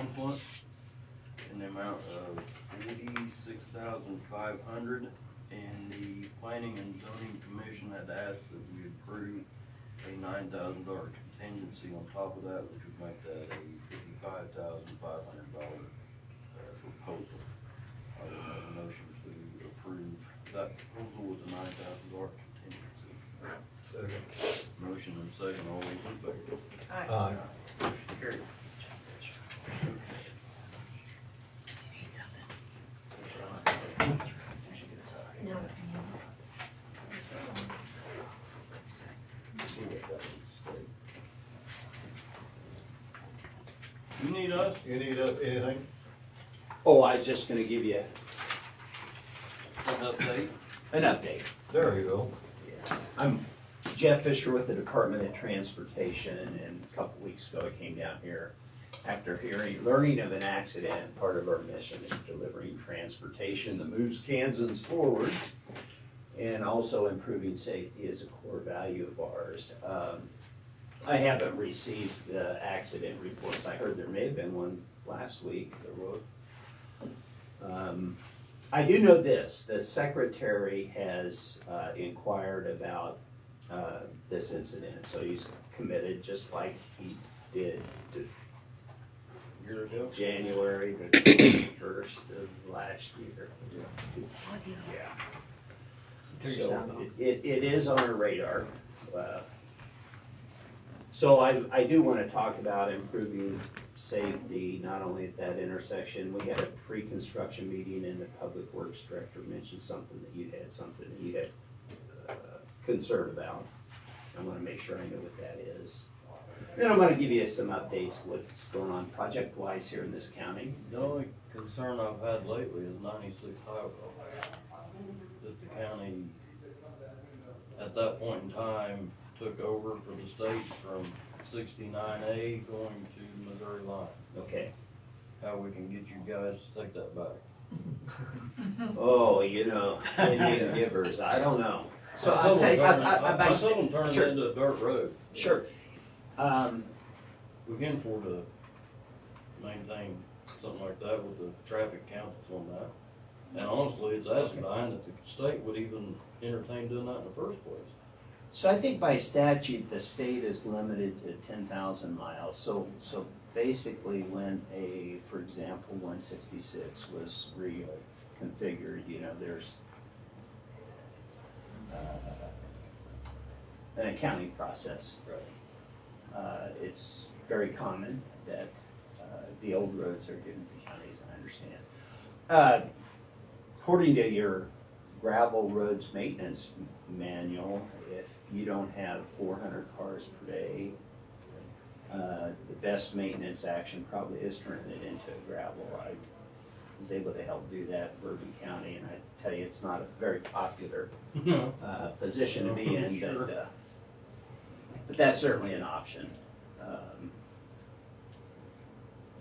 confluence in the amount of $46,500, and the Planning and Zoning Commission had asked that we approve a $9,000 contingency on top of that, which would make that a $55,500 proposal. I will make a motion to approve that proposal with a $9,000 contingency. Second. Motion and second, all those in favor? Aye. Motion carried. No. You need us? You need anything? Oh, I was just gonna give you An update? an update. There you go. I'm Jeff Fisher with the Department of Transportation, and a couple weeks ago I came down here after learning of an accident. Part of our mission is delivering transportation that moves Kansans forward, and also improving safety is a core value of ours. I haven't received the accident reports. I heard there may have been one last week. I do know this, the secretary has inquired about this incident, so he's committed, just like he did to Year ago? January the 21st of last year. Yeah. So it is on our radar. So I do want to talk about improving safety, not only at that intersection. We had a pre-construction meeting, and the Public Works Director mentioned something that you had concern about. I want to make sure I know what that is. Then I'm going to give you some updates what's going on project-wise here in this county. The only concern I've had lately is 96 Highway. That the county, at that point in time, took over for the state from 69A going to the Missouri line. Okay. How we can get you guys to take that back. Oh, Indian givers, I don't know. So I'll tell you, I told them turn it sure. into a dirt road. Sure. We can afford to maintain something like that with the traffic councils on that. And honestly, it's asinine that the state would even entertain doing that in the first place. So I think by statute, the state is limited to 10,000 miles. So basically when for example, 166 was reconfigured, there's an accounting process. Right. It's very common that the old roads are given to counties, I understand. According to your gravel roads maintenance manual, if you don't have 400 cars per day, the best maintenance action probably is turning it into gravel. I was able to help do that in Bourbon County, and I tell you, it's not a very popular position to be in, Sure. but that's certainly an option.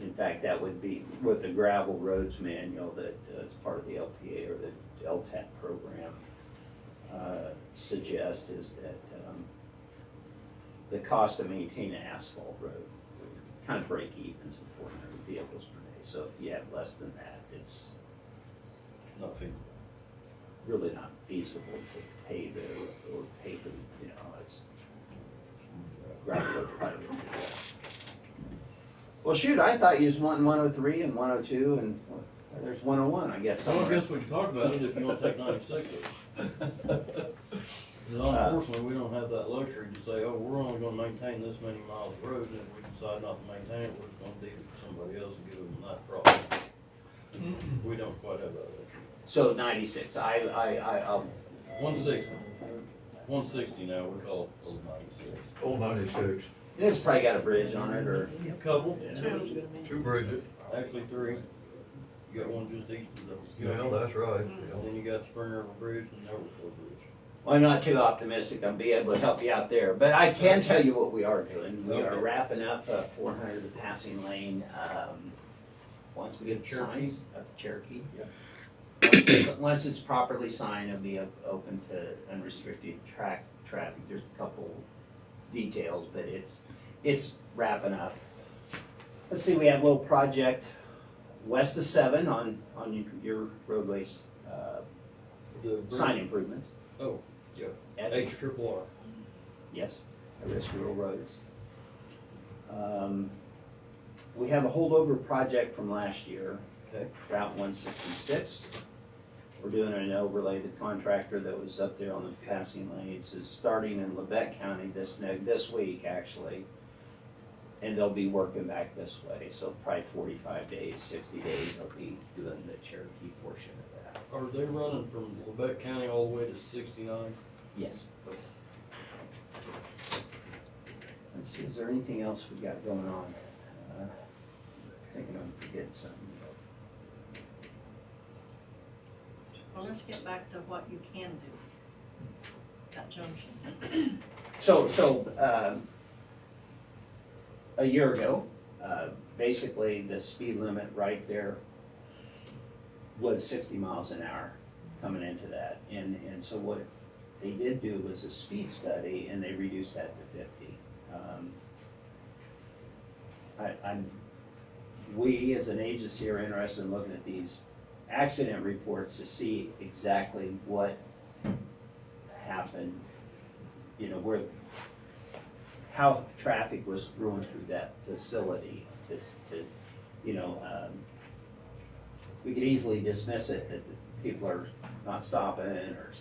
In fact, that would be what the gravel roads manual that is part of the LPA or the LTAP program suggest is that the cost to maintain an asphalt road would kind of break even at 400 vehicles per day. So if you have less than that, it's Not feasible. really not feasible to pave it or pave it, it's gravel road probably would do that. Well, shoot, I thought you was wanting 103 and 102 and there's 101, I guess. So I somewhere. guess we can talk about it if you want to take 96 of it. Unfortunately, we don't have that luxury to say, oh, we're only gonna maintain this many miles of road, and if we decide not to maintain it, we're just gonna deed it to somebody else and give them that problem. We don't quite have that luxury. So 96, I'll 160. 160 now, we call it old 96. Old 96. it's probably got a bridge on it or. Couple, Yeah. Two bridges. actually 3. You got one just east of the. Yeah, that's right. And then you got Spring River Bridge and Overflow Bridge. Well, I'm not too optimistic I'll be able to help you out there, but I can tell you what we are doing. We are Okay. wrapping up 400 passing lane, once we get the signs up Cherokee. Once it's properly signed, it'll be open to unrestricted traffic. There's a couple details, but it's wrapping up. Let's see, we have a little project west of 7 on your roadways, The sign improvements. Oh, yeah, At- HRRR. Yes, at-risk rural roads. We have a holdover project from last year, Okay. Route 166. We're doing an overlay. The contractor that was up there on the passing lanes is starting in Lebec County this week, actually. And they'll be working back this way, so probably 45 days, 60 days, they'll be doing the Cherokee portion of that. Are they running from Lebec County all the way to 69? Yes. Let's see, is there anything else we got going on? Thinking I'm forgetting something. Well, let's get back to what you can do, that junction. So, a year ago, basically the speed limit right there was 60 miles an hour coming into that. And so what they did do was a speed study and they reduced that to 50. We as an agency are interested in looking at these accident reports to see exactly what happened, you know, how traffic was flowing through that facility. We could easily dismiss it that people are not stopping or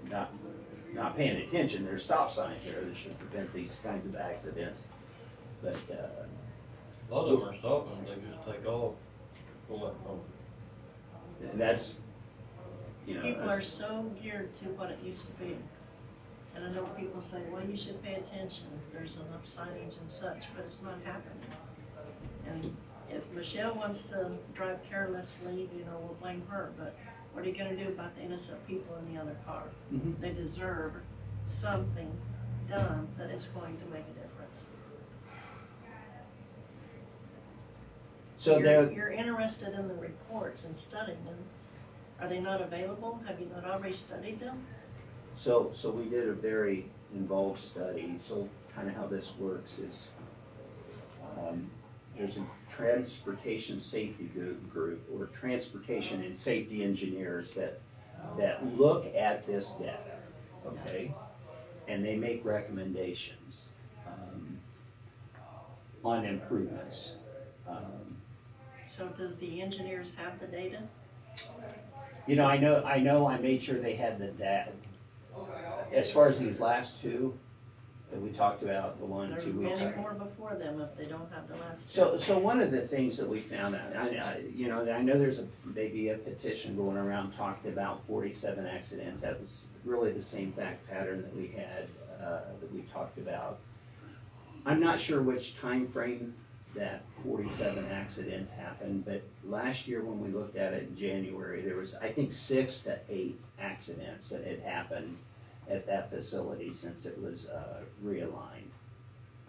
not paying attention. There's stop signs there that should prevent these kinds of accidents. But A lot of them are stopping, they just take off, pull that phone. that's, you know. People are so geared to what it used to be. And I know people say, well, you should pay attention if there's enough signage and such, but it's not happening. And if Michelle wants to drive carelessly, you know, we'll blame her, but what are you gonna do about the innocent people in the other car? Mhm. They deserve something done that is going to make a difference. So You're interested in the reports and studying them. Are they not available? Have you not already studied them? So we did a very involved study. So kind of how this works is there's a transportation safety group or transportation and safety engineers that look at this data, okay? And they make recommendations on improvements. So do the engineers have the data? You know, I made sure they had the data. As far as these last two that we talked about, the one, There's 2 weeks many ago. more before them if they don't have the last two. So one of the things that we found out, I know there's maybe a petition going around talking about 47 accidents. That was really the same fact pattern that we had, that we talked about. I'm not sure which time frame that 47 accidents happened, but last year when we looked at it in January, there was, I think, 6 to 8 accidents that had happened at that facility since it was realigned.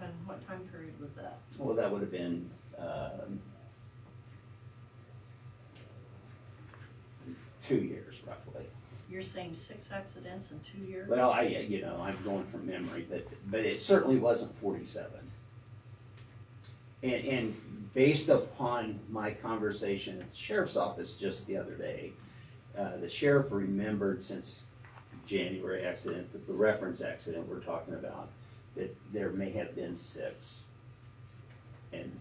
And what time period was that? Well, that would have been 2 years roughly. You're saying 6 accidents in 2 years? Well, I'm going from memory, but it certainly wasn't 47. And based upon my conversation at the sheriff's office just the other day, the sheriff remembered since January accident, the reference accident we're talking about, that there may have been 6. And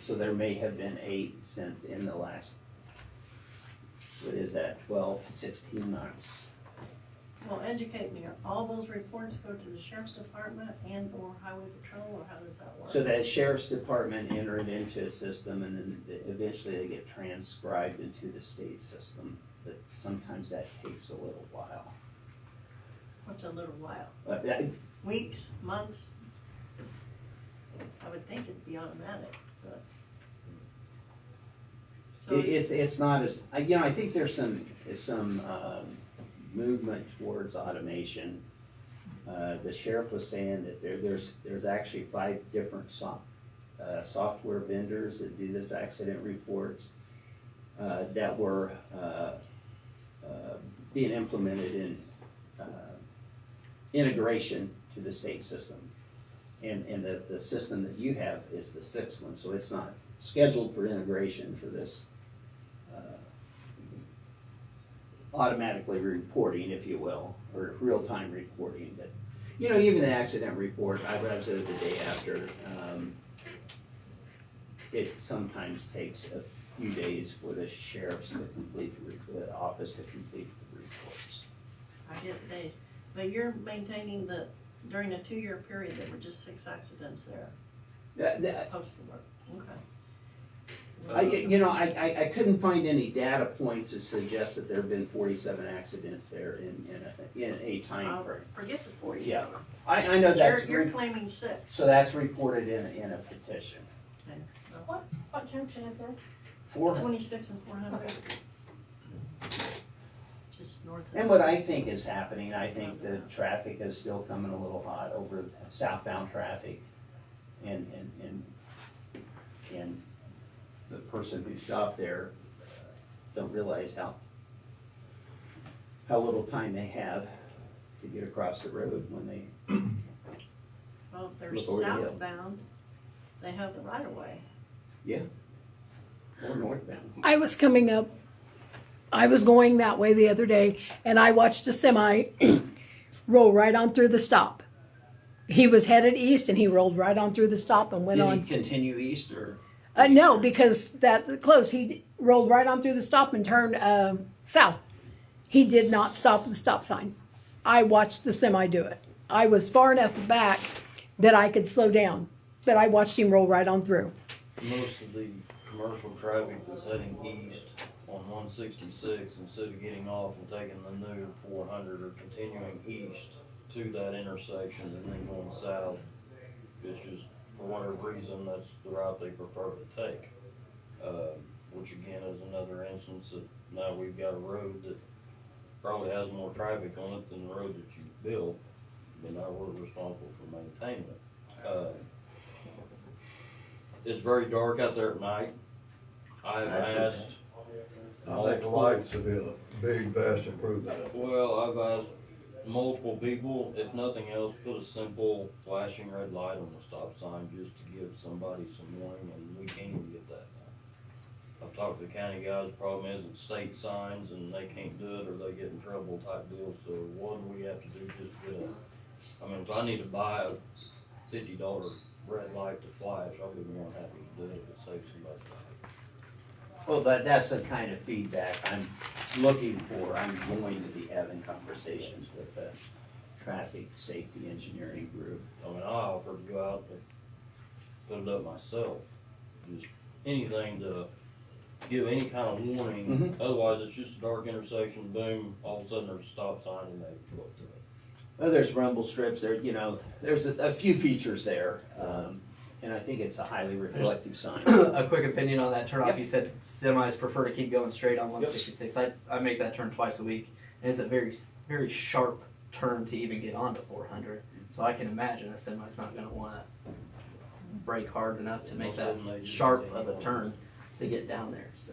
so there may have been 8 since in the last, what is that, 12, 16 months. Well, educate me. All those reports go to the sheriff's department and or highway patrol, or how does that work? So that sheriff's department enter it into a system and then eventually they get transcribed into the state system. But sometimes that takes a little while. What's a little while? Weeks, months? I would think it'd be automatic, but. So It's not as, I think there's some movement towards automation. The sheriff was saying that there's actually 5 different software vendors that do this accident reports that were being implemented in integration to the state system. And the system that you have is the sixth one, so it's not scheduled for integration for this automatically reporting, if you will, or real-time reporting. But, you know, even the accident report, I was there the day after, it sometimes takes a few days for the sheriff's to complete the office to complete the reports. I get days, but you're maintaining the, during a 2-year period, there were just 6 accidents there, postal work, okay. I couldn't find any data points to suggest that there have been 47 accidents there in a time frame. Forget the 47. Yeah, I know that's. You're claiming 6. So that's reported in a petition. Okay. What junction is this? 26 and 400. Just north of. And what I think is happening, I think the traffic is still coming a little hot over southbound traffic. And the person who stopped there don't realize how little time they have to get across the road when they. Well, if they're Look over the hill. southbound, they have the right of way. Yeah. Or northbound. I was coming up, I was going that way the other day, and I watched a semi roll right on through the stop. He was headed east, and he rolled right on through the stop and went Did on. he continue east or? No, because that close. He rolled right on through the stop and turned south. He did not stop at the stop sign. I watched the semi do it. I was far enough back that I could slow down, but I watched him roll right on through. Most of the commercial traffic is heading east on 166 instead of getting off and taking the new 400 or continuing east to that intersection and then going south. It's just, for whatever reason, that's the route they prefer to take. Which again is another instance that now we've got a road that probably has more traffic on it than the road that you built, but now we're responsible for maintaining it. It's very dark out there at night. I've asked. I think the lights have been a big, vast improvement. Well, I've asked multiple people, if nothing else, put a simple flashing red light on the stop sign just to give somebody some warning, and we can't even get that now. I've talked to the county guys, the problem is it's state signs and they can't do it or they get in trouble type deal, so what do we have to do just to get a, I mean, if I need to buy a $50 red light to flash, I'll be more than happy to do it if it saves somebody's life. Well, that's the kind of feedback I'm looking for. I'm going to be having conversations with the traffic safety engineering group. I mean, I offer to go out and put it up myself, just anything to give any kind of warning. Otherwise, it's just a dark intersection, boom, all of a sudden there's a stop sign and they go up to it. Well, there's rumble strips there, there's a few features there, and I think it's a highly reflective sign. A quick opinion on that turnoff. Yep. You said semis prefer to keep going straight on 166. I make that turn twice a week, and it's a very, very sharp turn to even get onto 400. So I can imagine a semi's not going to want to brake hard enough to make that sharp of a turn to get down there. So.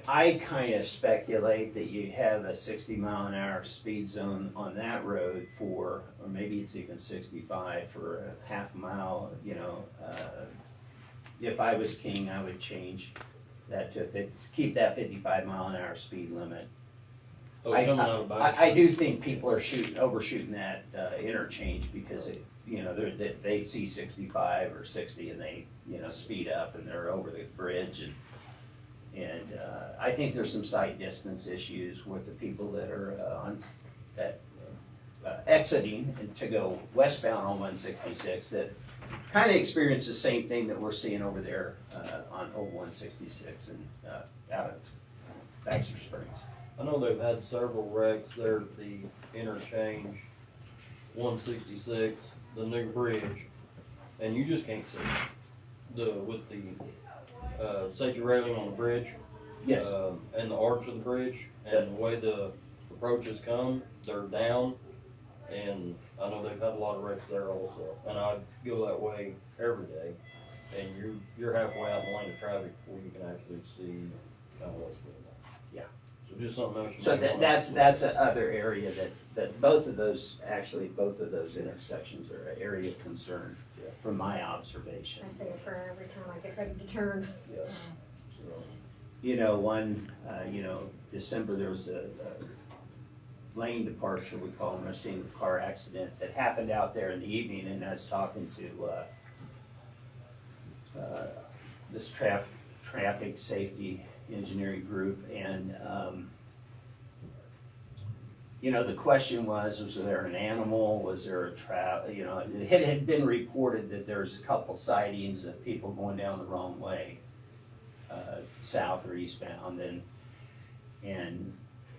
I kind of speculate that you have a 60-mile-an-hour speed zone on that road or maybe it's even 65 for a half mile. If I was king, I would change that to keep that 55-mile-an-hour speed limit. Oh, coming out of I do think people are overshooting that interchange because they see 65 or 60 and they speed up and they're over the bridge and I think there's some sight distance issues with the people that are exiting and to go westbound on 166 that kind of experience the same thing that we're seeing over there on 166 and out of Baxter Springs. I know they've had several wrecks there at the interchange, 166, the new bridge, and you just can't see with the safety railing on the bridge. Yes. And the arch of the bridge, and the way the approaches come, they're down, and I know they've had a lot of wrecks there also. And I go that way every day, and you're halfway out in the lane of traffic before you can actually see kind of what's going on. Yeah. So just something else. you So may wanna- that's a other area that both of those intersections are an area of concern from my observation. I say it for every time I get ready to turn. So, You know, December, there was a lane departure, we call them, a single car accident that happened out there in the evening, and I was talking to, this traffic safety engineering group, and, you know, the question was there an animal, was there a you know, it had been reported that there's a couple sightings of people going down the wrong way, south or eastbound, and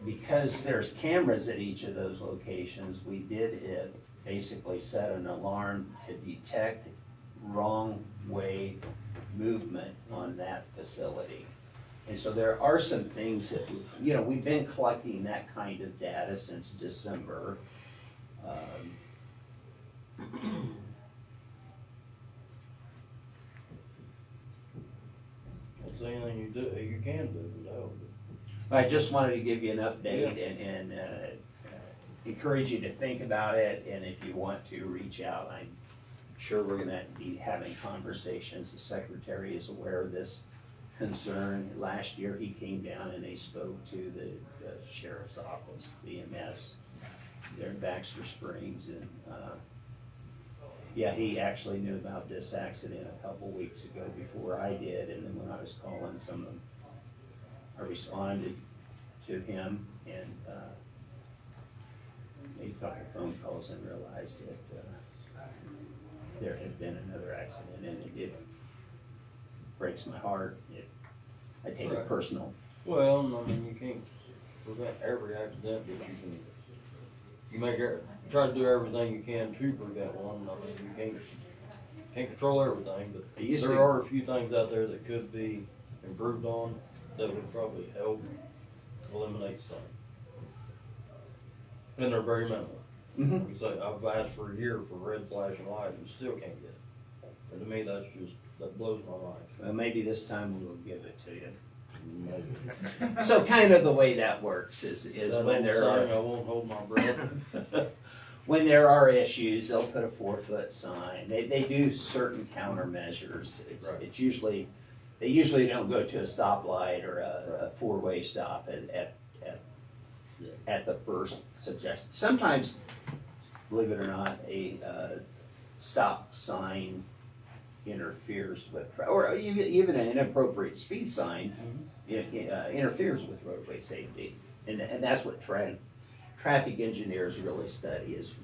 because there's cameras at each of those locations, we did basically set an alarm to detect wrong way movement on that facility. And so there are some things that, you know, we've been collecting that kind of data since December. It's anything you can do, no. I just wanted to give you an update and encourage you to think about it, and if you want to reach out, I'm sure we're gonna be having conversations. The secretary is aware of this concern. Last year, he came down and they spoke to the sheriff's office, the EMS, there in Baxter Springs, and yeah, he actually knew about this accident a couple weeks ago before I did, and then when I was calling some of them, I responded to him and made a couple phone calls and realized that there had been another accident, and it breaks my heart. I take it Right. personal. Well, I mean, you can't prevent every accident, but you try to do everything you can to prevent one. I mean, you can't control everything, but It used to there be- are a few things out there that could be improved on that would probably help eliminate some. And they're very minimal. Mhm. You say, I've asked for a year for red flashing lights and still can't get it. And to me, that blows my mind. Well, maybe this time we'll give it to you. Maybe. So kind of the way that works is That when old there saying, are, I won't hold my breath. when there are issues, they'll put a 4-foot sign. They do certain countermeasures. Right. It's usually, they usually don't go to a stoplight or a four-way stop at the first suggestion. Sometimes, believe it or not, a stop sign interferes with, or even an inappropriate speed sign interferes with roadway safety. And that's what traffic engineers really study is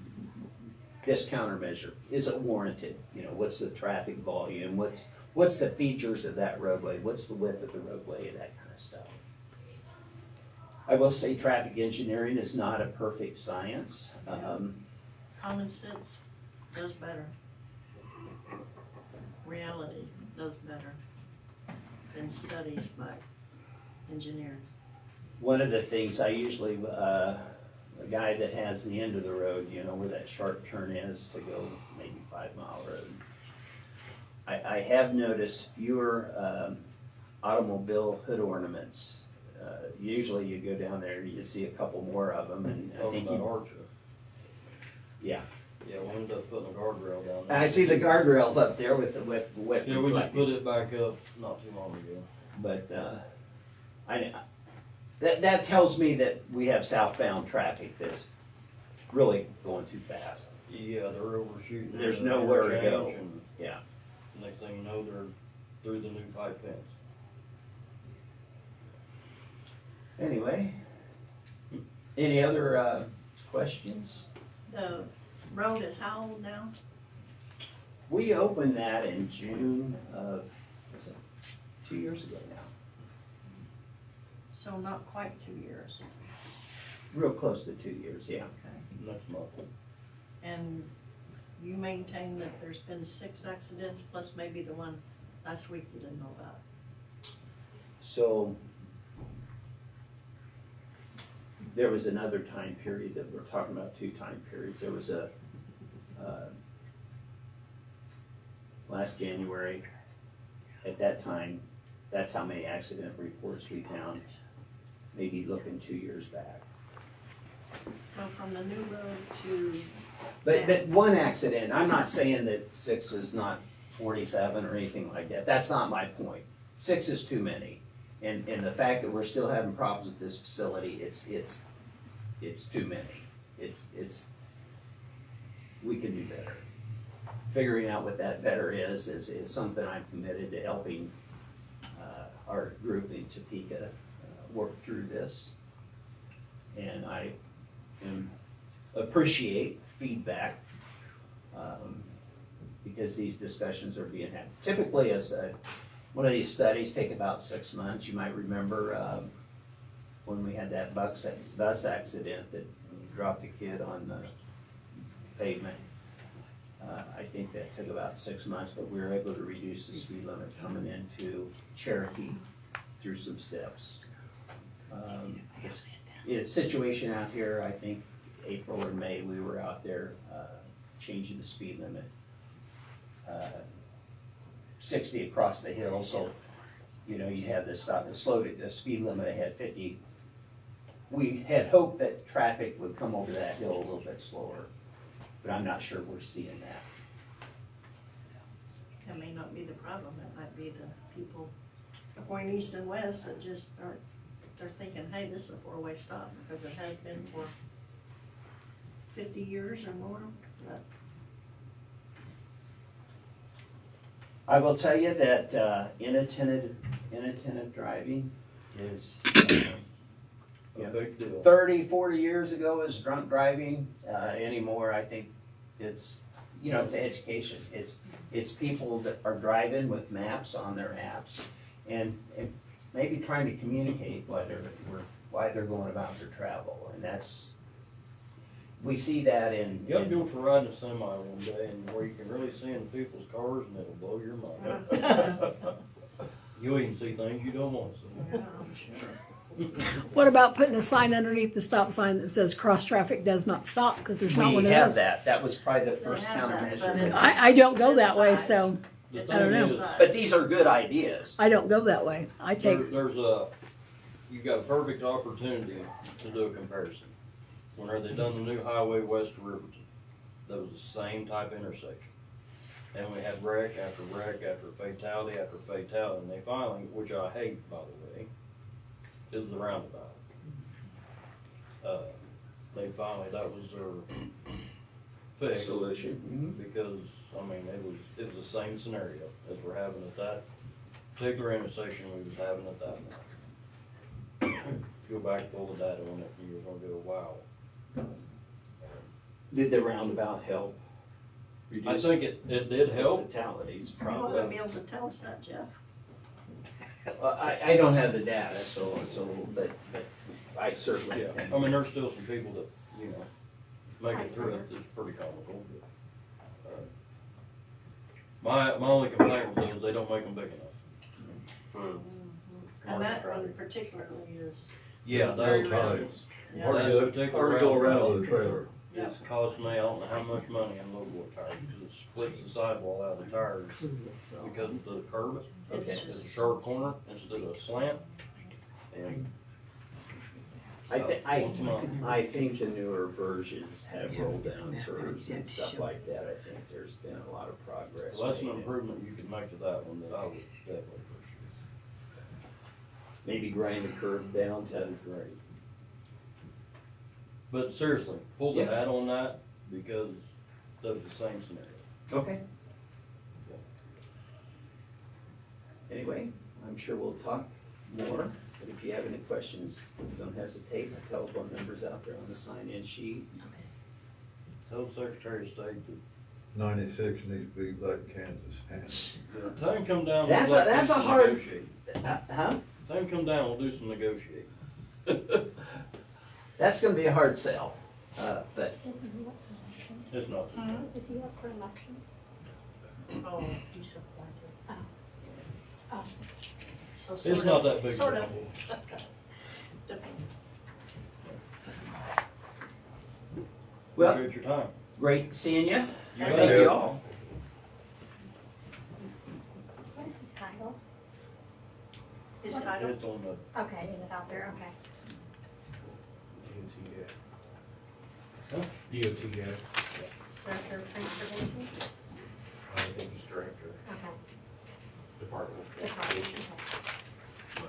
this countermeasure. Is it warranted? You know, what's the traffic volume? What's the features of that roadway? What's the width of the roadway? That kind of stuff. I will say traffic engineering is not a perfect science. Common sense does better. Reality does better than studies by engineers. One of the things I usually, a guy that has the end of the road, you know, where that sharp turn is to go maybe 5 Mile Road. I have noticed fewer automobile hood ornaments. Usually you go down there, you see a couple more of them, and I Talking think about Archer. yeah. Yeah, we ended up putting a guardrail down there. And I see the guardrails up there with Yeah, we just reflecting. put it back up not too long ago. But that tells me that we have southbound traffic that's really going too fast. Yeah, they're overshooting. There's the nowhere to go. interchange, and Yeah. next thing you know, they're through the new pipe fence. Anyway, any other questions? The road is how old now? We opened that in June of, was it 2 years ago now? So not quite 2 years. Real close to 2 years, yeah. Okay. Next month. And you maintain that there's been 6 accidents plus maybe the one last week you didn't know about. So there was another time period that we're talking about, 2 time periods. There was a, last January, at that time, that's how many accident reports we found. maybe looking 2 years back. Well, from the new road to, But one accident, I'm not saying that 6 is not 47 or anything like that, that's not my point. 6 is too many, and the fact that we're still having problems with this facility, it's too many. It's, we can do better. Figuring out what that better is something I'm committed to helping our group in Topeka work through this. And I appreciate feedback because these discussions are being had. Typically, one of these studies take about 6 months. You might remember when we had that bus accident that dropped a kid on the pavement. I think that took about 6 months, but we were able to reduce the speed limit coming into Cherokee through some steps. The situation out here, I think April or May, we were out there changing the speed limit. 60 across the hill, so you have this stop and slow to the speed limit ahead 50. We had hoped that traffic would come over that hill a little bit slower, but I'm not sure we're seeing that. that may not be the problem, it might be the people going east and west that just aren't, they're thinking, hey, this is a four-way stop, because it has been for 50 years or more, but I will tell you that inattentive driving is A big deal. 30, 40 years ago is drunk driving. Anymore, I think it's it's education. It's people that are driving with maps on their apps and maybe trying to communicate why they're going about their travel, and we see that in. You gotta go for riding a semi one day and where you can really see in people's cars and it'll blow your mind. You'll even see things you don't want to see. What about putting a sign underneath the stop sign that says cross traffic does not stop, because there's not one We of have those? that. That was probably the first They have that, but countermeasure. it's- I don't go that way, so The I don't thing know. is, But these are good ideas. I don't go that way. I take, you've got a perfect opportunity to do a comparison. Whenever they done the new highway west of Riverton, that was the same type of intersection. And we had wreck after wreck after fatality after fatality, and they finally, which I hate, by the way, is the roundabout. They finally, that was their fix. Solution. Because, I mean, it was the same scenario as we're having at that particular intersection we was having at that one. Go back, pull the data on it, and you're gonna go, wow. Did the roundabout help I reduce think it did help. fatalities? you won't Probably. be able to tell us that, Jeff. I don't have the data, but I certainly Yeah, can. I mean, there's still some people that, make it through it, it's pretty comical, but, my only complaint with them is they don't make them big enough for And that commercial one traffic. particularly is, Yeah, Very that, rough. Times. Yeah. Hard to That go, particular hard to go around roundabout. with a trailer. it's cost me, I don't know how much money in low-boy tires, because it splits the sidewall out of the tires because of the curve. It's It's just- a sharp corner instead of a slant, and I think the newer versions have rolled down curves and stuff like that. I think there's been a lot of progress. well, that's an made. improvement you could make to that one that I would definitely appreciate. Maybe grind the curve down to That'd be great. But seriously, pull the Yeah. hat on that, because that was the same scenario. Okay. Anyway, I'm sure we'll talk more, but if you have any questions, don't hesitate. My telephone number's out there on the sign-in sheet. Tell the Secretary of State that, 96 needs to be like Kansas. tell him come down. That's and a do some hard- negotiating. Huh? Tell him come down, we'll do some negotiating. That's gonna be a hard sell, but Is he up for election? It's not. Is he up for election? oh, disappointed. Oh, So It's sort not of- that big. Sort a of. deal. Depends. Well- Appreciate your time. great seeing you. You Thank bet. you all. what is his title? His title, It's on the, Okay, is it out there? Okay. DOT guy. Director of Transportation? I think he's director, Okay. department. Department, okay. Well,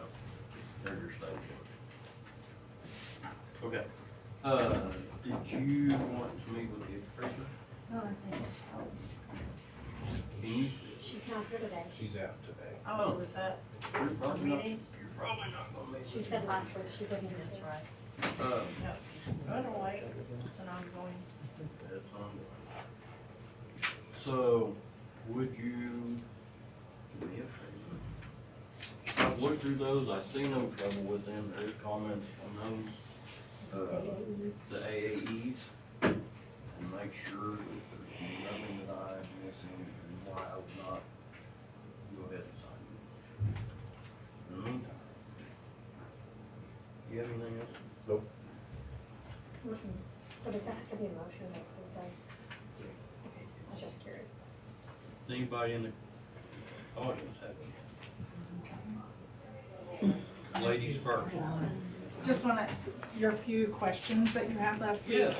they're your state. Okay, did you want to meet with the appraiser? Oh, I think so. Can you? She's not here today. She's out today. Oh, was that You're a probably not, meeting? you're probably not gonna meet. She said last week she wouldn't be That's here. right. No, Go to wait, it's an ongoing. it's ongoing. So, would you do me a favor? I've looked through those, I see no trouble with them, there's comments on those, the AAEs, and make sure that there's nothing that I'm missing and why I would not go ahead and sign these. In the meantime, you have anything else? Nope. So does that have to be a motion to approve those? Okay, I was just curious. Anybody in the audience have any? Ladies first. Just wanna, your few questions that you had last week. Yeah.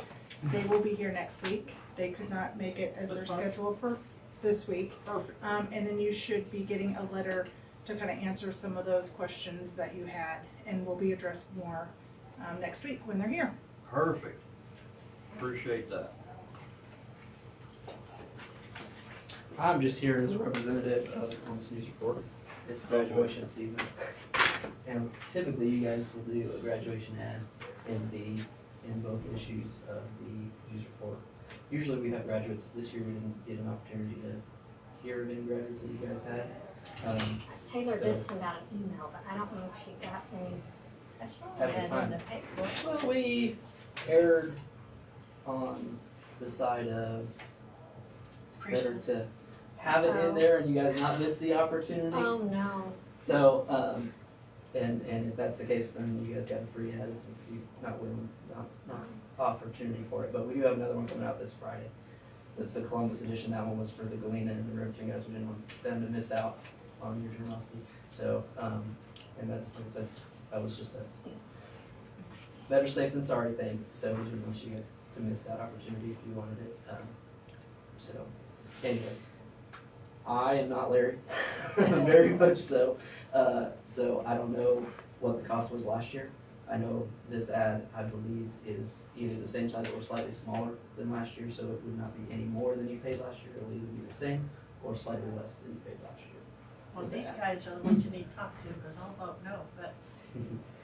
They will be here next week. They could not make it as their That's fine. schedule for this week. Perfect. And then you should be getting a letter to kind of answer some of those questions that you had, and will be addressed more, next week when they're here. Perfect. Appreciate that. I'm just here as a representative of the Columbus News Report. It's graduation season. And typically you guys will do a graduation ad in both issues of the news report. Usually we have graduates. This year we didn't get an opportunity to hear of any graduates that you guys had. Taylor So- did send out an email, but I don't know if she got any. That's not Have to bad find- in the paper. Well, we erred on the side of better Precinct. to have it in there and you guys not miss the opportunity. Oh, no. So, and if that's the case, then you guys got a free ad if you not willing, not opportunity for it. But we do have another one coming out this Friday. That's the Columbus edition. That one was for the Galena and the Riverton guys. We didn't want them to miss out on your generosity. So, and that's, like I said, that was just a better safe than sorry thing. So we didn't want you guys to miss that opportunity if you wanted it. So, anyway. I am not Larry, very much so. So I don't know what the cost was last year. I know this ad, I believe, is either the same size or slightly smaller than last year, so it would not be any more than you paid last year. It will either be the same or slightly less than you paid last year. Well, these guys are the ones you need to talk to, because I'll vote no, but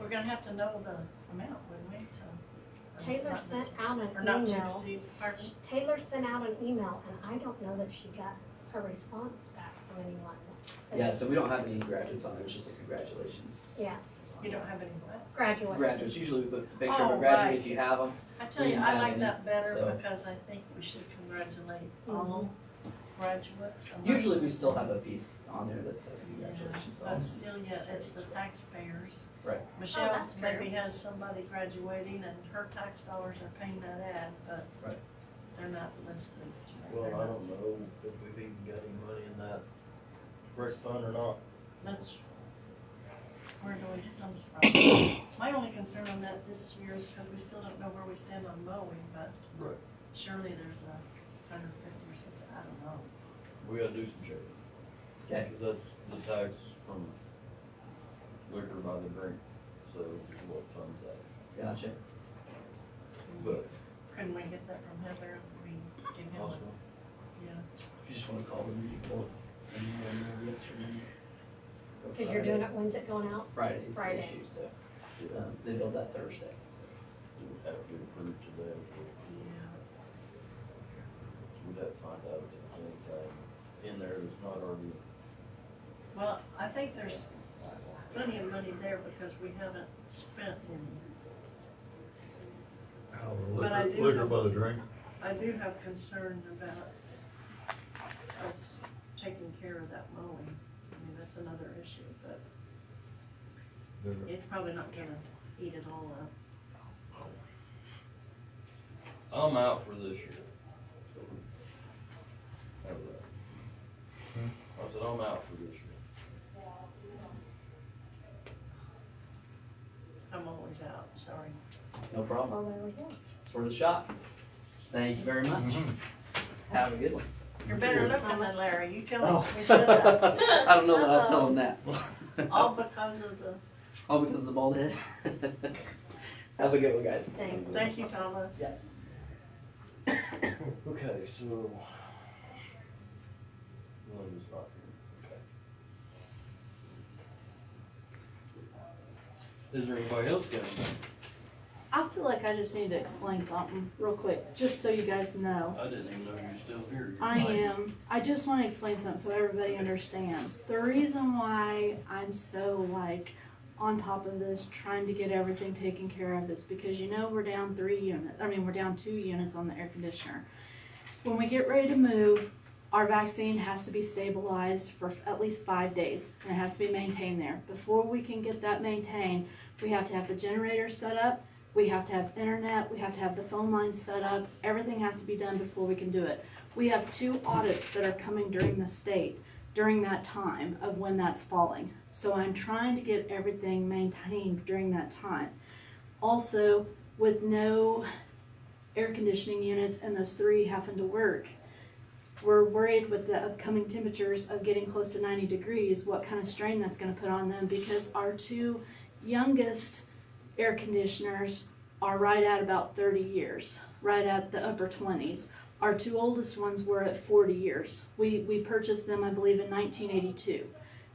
we're gonna have to know the amount, wouldn't we, to. Taylor not sent this- out Or an not to email. exceed, pardon? Taylor sent out an email, and I don't know that she got a response back from anyone. that Yeah, said- so we don't have any graduates on there. It's just a congratulations. Yeah, You don't have any what? graduates. Graduates, usually we put a picture of Oh, a graduate right. if you have them. I tell We you, didn't I have like any, that better so- because I think we should congratulate all graduates. and not- Usually we still have a piece on there that says congratulations. But still, yeah, it's the taxpayers. Right. Michelle that's fair. maybe has somebody graduating and her tax dollars are paying that ad, but Right. they're not listed. Well, They're I not- don't know if we've even got any money in that rec fund or not. That's where it always comes from. My only concern on that this year is because we still don't know where we stand on mowing, but Right. surely there's $150 or something, I don't know. We gotta do some checking. Okay. Cause that's the tax from liquor by the drink, so is what funds that. Gotcha. But Couldn't we get that from Heather? I mean, give him, also, yeah. If you just wanna call the news report. And then yes or no. Because you're doing it, when's it going out? Friday's the Friday. issue, so, they build that Thursday. it would have to get approved today. Yeah. So we'd have to find out if there's anything in there that's not already. Well, I think there's plenty of money there because we haven't spent any. How the But I liquor, do liquor have- by the drink? I do have concern about us taking care of that mowing. I mean, that's another issue, but it's probably not gonna eat it all up. I'm out for this year. How's that? I said, I'm out for this year. I'm always out, sorry. No problem. Well, there we go. It's worth a shot. Thank you very much. Have a good one. You're better looking than Larry, you tell Oh. him we said that. I don't know that I'll tell him that. All because of the, All because of the bald head. Have a good one, guys. Thanks. thank you, Thomas. Okay, so. Linda's not here. Okay. Is there anybody else got anything? I feel like I just need to explain something real quick, just so you guys know. I didn't even know you were still here. I am. I just want to explain something so everybody understands. The reason why I'm so on top of this, trying to get everything taken care of is because we're down 3 units. We're down 2 units on the air conditioner. When we get ready to move, our vaccine has to be stabilized for at least 5 days, and it has to be maintained there. Before we can get that maintained, we have to have the generator set up. We have to have internet, we have to have the phone lines set up, everything has to be done before we can do it. We have 2 audits that are coming during the state, during that time of when that's falling. So I'm trying to get everything maintained during that time. Also, with no air conditioning units and those 3 having to work, we're worried with the upcoming temperatures of getting close to 90 degrees, what kind of strain that's gonna put on them, because our 2 youngest air conditioners are right at about 30 years, right at the upper 20s. Our 2 oldest ones were at 40 years. We purchased them, I believe, in 1982.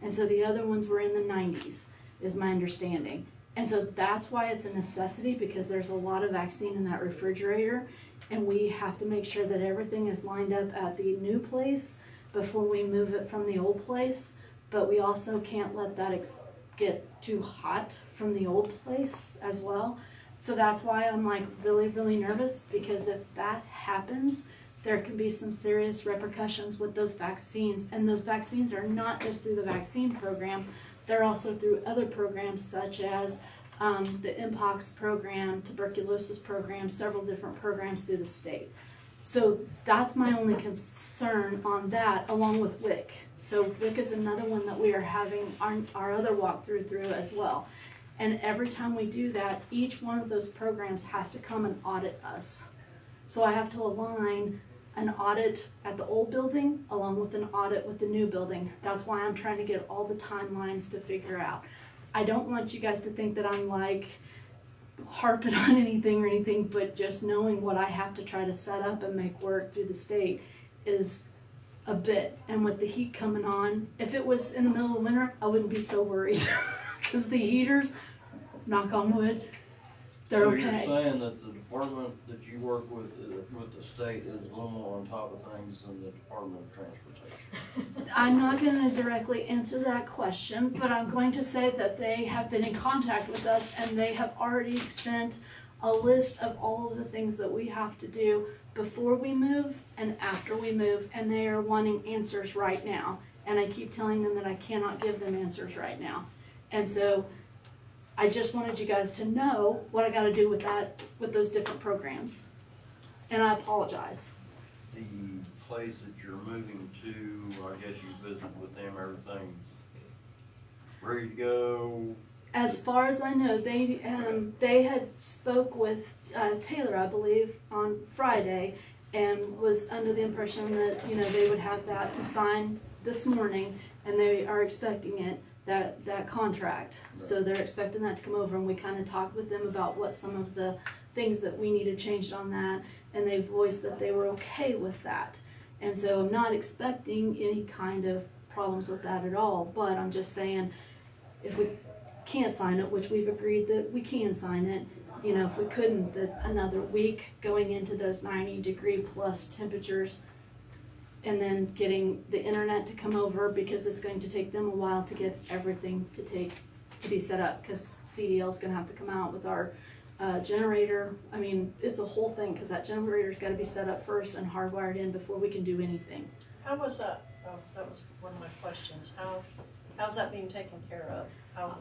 And so the other ones were in the 90s, is my understanding. And so that's why it's a necessity, because there's a lot of vaccine in that refrigerator, and we have to make sure that everything is lined up at the new place before we move it from the old place. But we also can't let that get too hot from the old place as well. So that's why I'm really, really nervous, because if that happens, there can be some serious repercussions with those vaccines. And those vaccines are not just through the vaccine program, they're also through other programs such as the MPOX program, tuberculosis program, several different programs through the state. So that's my only concern on that, along with WIC. So WIC is another one that we are having our other walkthrough through as well. And every time we do that, each one of those programs has to come and audit us. So I have to align an audit at the old building along with an audit with the new building. That's why I'm trying to get all the timelines to figure out. I don't want you guys to think that I'm harping on anything, but just knowing what I have to try to set up and make work through the state is a bit. And with the heat coming on, if it was in the middle of winter, I wouldn't be so worried, because the heaters, knock on wood, they're so okay. You're saying that the department that you work with the state is a little more on top of things than the Department of Transportation? I'm not going to directly answer that question, but I'm going to say that they have been in contact with us, and they have already sent a list of all of the things that we have to do before we move and after we move, and they are wanting answers right now. And I keep telling them that I cannot give them answers right now. And so I just wanted you guys to know what I got to do with that, with those different programs. And I apologize. The place that you're moving to, I guess you visited with them, everything's ready to go? As far as I know, they had spoke with Taylor, I believe, on Friday, and was under the impression that they would have that to sign this morning, and they are expecting it, that contract. Right. So they're expecting that to come over, and we kind of talked with them about what some of the things that we needed changed on that, and they voiced that they were okay with that. And so I'm not expecting any kind of problems with that at all, but I'm just saying, if we can't sign it, which we've agreed that we can sign it, if we couldn't, that another week going into those 90-degree plus temperatures, and then getting the internet to come over, because it's going to take them a while to get everything to be set up, because CDL is going to have to come out with our generator. I mean, it's a whole thing, because that generator's got to be set up first and hardwired in before we can do anything. How was that? Oh, that was one of my questions. How's that being taken care of?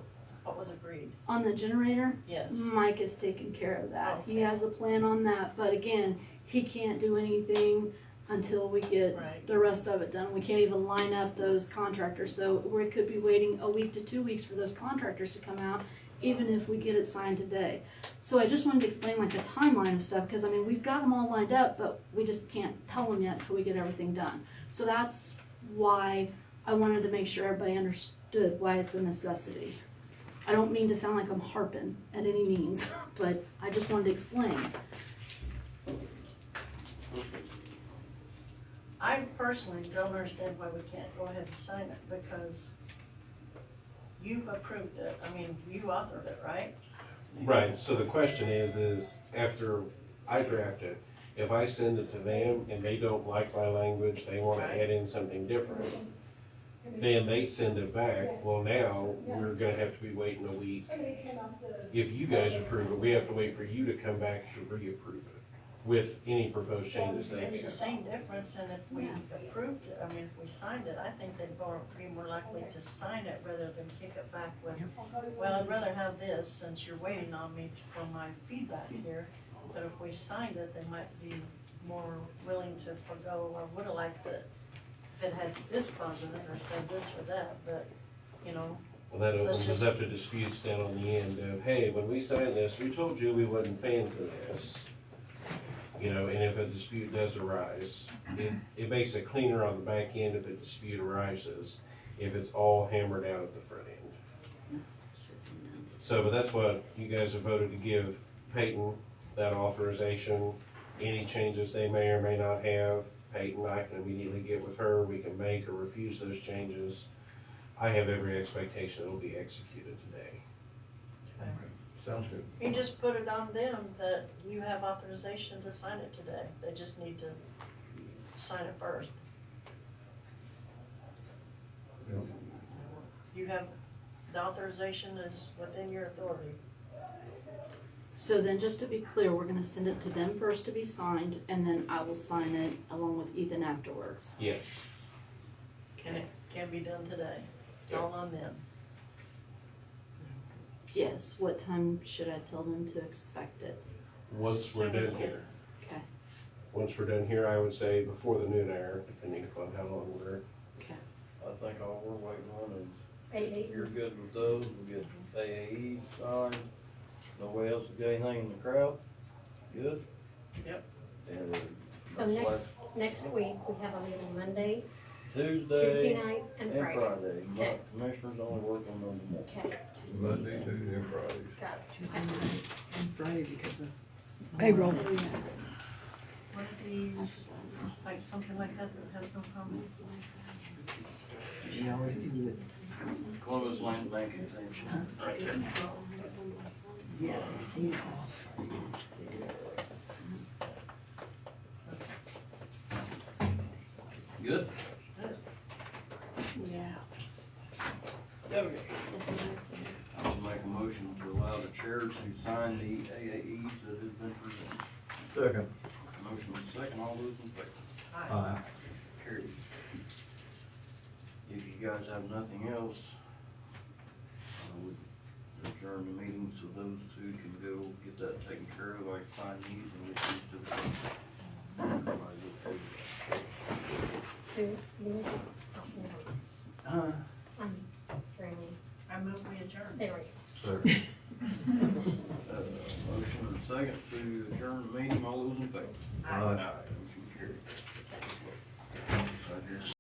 What was agreed? On the generator? Yes. Mike is taking care of that. Okay. He has a plan on that, but again, he can't do anything until we get the rest of it done. We can't even line up those contractors, so we could be waiting a week to 2 weeks for those contractors to come out, even if we get it signed today. So I just wanted to explain like the timeline of stuff, because I mean, we've got them all lined up, but we just can't tell them yet until we get everything done. So that's why I wanted to make sure everybody understood why it's a necessity. I don't mean to sound like I'm harping at any means, but I just wanted to explain. I personally don't understand why we can't go ahead and sign it, because you've approved it, I mean, you authored it, right? Right, so the question is after I draft it, if I send it to them and they don't like my language, they wanna add in something different, then they send it back, well now, we're gonna have to be waiting a week. If you guys approve it, we have to wait for you to come back to reapprove it with any proposed changes they It's the make. same difference, and if we approved it, I mean, if we signed it, I think they'd be more likely to sign it rather than kick it back with, well, I'd rather have this, since you're waiting on me for my feedback here. But if we signed it, they might be more willing to forgo, or would've liked it if it had this clause in it, or said this or that, but, you know, Well, that Let's opens us just- up to disputes down on the end of, hey, when we signed this, we told you we wasn't fans of this. You know, and if a dispute does arise, it makes it cleaner on the back end if a dispute arises, if it's all hammered out at the front end. So, but that's what you guys have voted to give Peyton, that authorization. Any changes they may or may not have, Peyton, I can immediately get with her, we can make or refuse those changes. I have every expectation it'll be executed today. Sounds good. you just put it on them that you have authorization to sign it today. They just need to sign it first. Yep. You have, the authorization is within your authority. So then, just to be clear, we're gonna send it to them first to be signed, and then I will sign it along with Ethan afterwards. Yes. Can be done today. It's all on them. Yes, what time should I tell them to expect it? Once we're Soon as done here. Okay, Once we're done here, I would say before the noon hour, depending upon how long we're. okay. I think all we're waiting on is, AAEs. you're good with those, we get AAEs signed, nobody else has got anything in the crowd, good? Yep. And So that's next week, we have a meeting Monday, Tuesday Tuesday night, and and Friday. Friday, Okay. commissioners only work on those more. Okay, Monday, Tuesday, and Fridays. got it. And Friday because of. Payroll. One of these, like something like that has no comment. We always do it. Columbus Land Bank exemption, right there. Yeah. Good? Yeah. Okay. I will make a motion to allow the chair to sign the AAEs that has been presented. Second. Motion is second, all those in favor? Aye. Carried. If you guys have nothing else, I would adjourn the meeting so those two can go get that taken care of. I can sign these and get these to the. Everybody's okay with that. Who, you, I'm training, I move we adjourn. there we go. Second. Motion and second to adjourn the meeting, all those in favor? Aye. Motion carried.